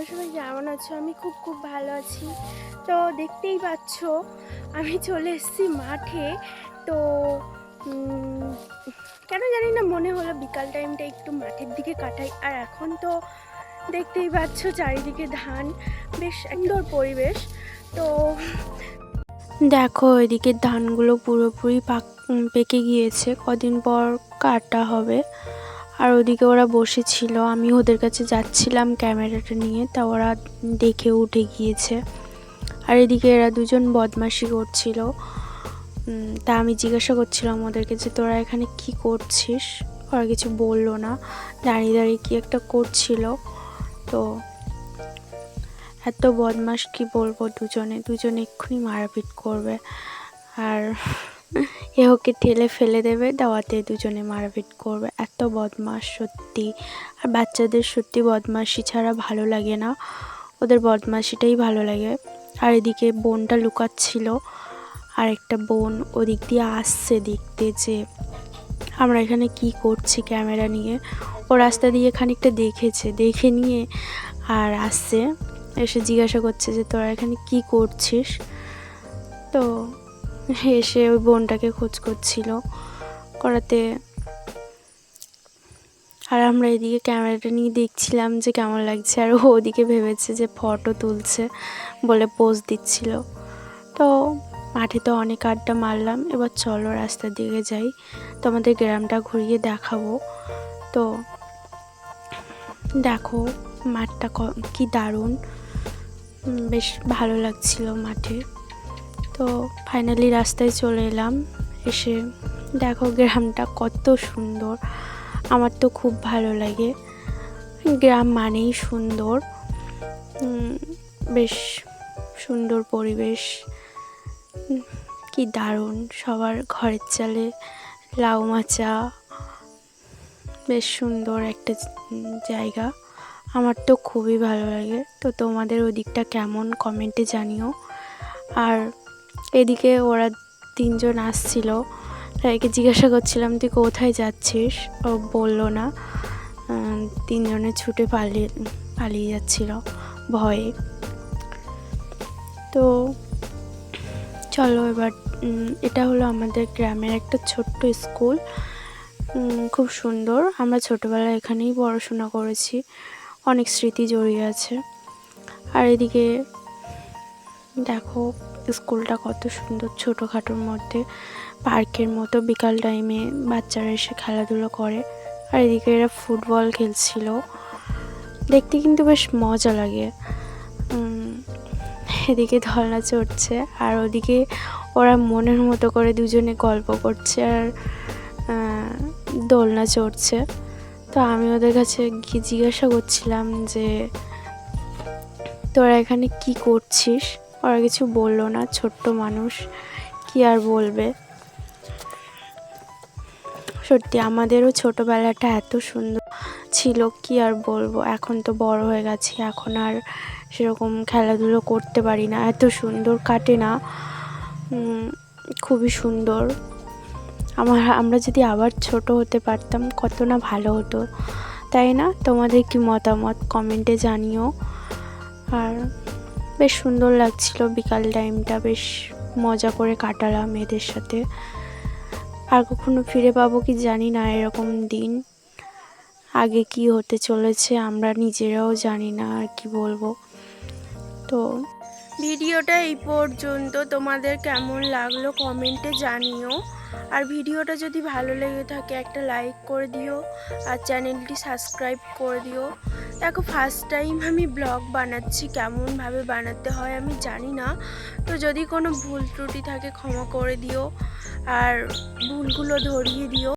সবাই কেমন আছো? আমি খুব ভালো আছি। তো দেখতেই পাচ্ছ আমি চলে এসেছি মাঠে। তো কেন জানি না মনে হলো বিকাল টাইমটা একটু মাঠের দিকে কাটাই। আর এখন তো দেখতেই পাচ্ছ চারিদিকে ধান, বেশ সুন্দর পরিবেশ। তো দেখো এদিকে ধানগুলো পুরোপুরি পেকে গিয়েছে, কদিন পর কাটা হবে। আর ওদিকে ওরা বসেছিল, আমি ওদের কাছে যাচ্ছিলাম ক্যামেরাটা নিয়ে, তা ওরা দেখে উঠে গিয়েছে। আর এদিকে এরা দুজন বদমাশি করছিল। তা আমি জিজ্ঞাসা করছিলাম ওদেরকে যে তোরা এখানে কি করছিস। ওরা কিছু বললো না, দাঁড়িয়ে দাঁড়িয়ে কি একটা করছিল। তো এত বদমাশ কি বলবো, দুজনে এক্ষুনি মারপিট করবে। আর এ ওকে ঠেলে ফেলে দেবে, দাওয়াতে দুজনে মারপিট করবে। এত বদমাশ সত্যি। আর বাচ্চাদের সত্যি বদমাশি ছাড়া ভালো লাগে না, ওদের বদমাশিটাই ভালো লাগে। আর এদিকে বোনটা লুকাচ্ছিল, আর একটা বোন ওদিক দিয়ে আসছে দেখতে যে আমরা এখানে কি করছি ক্যামেরা নিয়ে। ও রাস্তা দিয়ে খানিকটা দেখেছে, দেখে নিয়ে আর আসছে, এসে জিজ্ঞাসা করছে যে তোরা এখানে কি করছিস। তো এসে ওই বোনটাকে খোঁজ করছিল করাতে। আর আমরা এদিকে ক্যামেরাটা নিয়ে দেখছিলাম যে কেমন লাগছে, আর ও ওদিকে ভেবেছে যে ফটো তুলছে বলে পোজ দিচ্ছিল। তো মাঠে তো অনেক আড্ডা মারলাম, এবার চলো রাস্তার দিকে যাই, তোমাদের গ্রামটা ঘুরিয়ে দেখাবো। তো দেখো মাঠটা কি দারুণ, বেশ ভালো লাগছিল মাঠে। তো ফাইনালি রাস্তায় চলে এলাম। এসে দেখো গ্রামটা কত সুন্দর, আমার তো খুব ভালো লাগে। গ্রাম মানেই সুন্দর, বেশ সুন্দর পরিবেশ, কি দারুণ। সবার ঘরের চালে লাউ মাচা, বেশ সুন্দর একটা জায়গা, আমার তো খুবই ভালো লাগে। তো তোমাদের ওদিকটা কেমন কমেন্টে জানিও। আর এদিকে ওরা তিনজন আসছিল, একে জিজ্ঞাসা করছিলাম তুই কোথায় যাচ্ছিস, ও বললো না। তিনজনে ছুটে পালিয়ে যাচ্ছিল ভয়ে। তো চলো এবার, এটা হলো আমাদের গ্রামের একটা ছোট্ট স্কুল, খুব সুন্দর। আমরা ছোটোবেলায় এখানেই পড়াশোনা করেছি, অনেক স্মৃতি জড়িয়ে আছে। আর এদিকে দেখো স্কুলটা কত সুন্দর, ছোটোখাটোর মধ্যে পার্কের মতো, বিকাল টাইমে বাচ্চারা এসে খেলাধুলো করে। আর এদিকে এরা ফুটবল খেলছিল, দেখতে কিন্তু বেশ মজা লাগে। এদিকে দোলনা চড়ছে, আর ওদিকে ওরা মনের মতো করে দুজনে গল্প করছে আর দোলনা চড়ছে। তো আমি ওদের কাছে গিয়ে জিজ্ঞাসা করছিলাম যে তোরা এখানে কি করছিস। ওরা কিছু বললো না, ছোট্ট মানুষ কি আর বলবে। সত্যি আমাদেরও ছোটোবেলাটা এত সুন্দর ছিল, কি আর বলবো। এখন তো বড় হয়ে গেছি, এখন আর সেরকম খেলাধুলো করতে পারি না, এত সুন্দর কাটে না, খুবই সুন্দর। আমরা যদি আবার ছোট হতে পারতাম কত না ভালো হতো, তাই না? তোমাদের কি মতামত কমেন্টে জানিও। আর বেশ সুন্দর লাগছিল বিকাল টাইমটা, বেশ মজা করে কাটালাম এদের সাথে। আর কখনো ফিরে পাবো কি জানি না এরকম দিন, আগে কি হতে চলেছে আমরা নিজেরাও জানি না, আর কি বলবো। তো ভিডিওটা এই পর্যন্ত, তোমাদের কেমন লাগলো কমেন্টে জানিও। আর ভিডিওটা যদি ভালো লেগে থাকে একটা লাইক করে দিও, আর চ্যানেলটি সাবস্ক্রাইব করে দিও। দেখো ফার্স্ট টাইম আমি ব্লগ বানাচ্ছি, কেমনভাবে বানাতে হয় আমি জানি না, তো যদি কোনো ভুল ত্রুটি থাকে ক্ষমা করে দিও, আর ভুলগুলো ধরিয়ে দিও।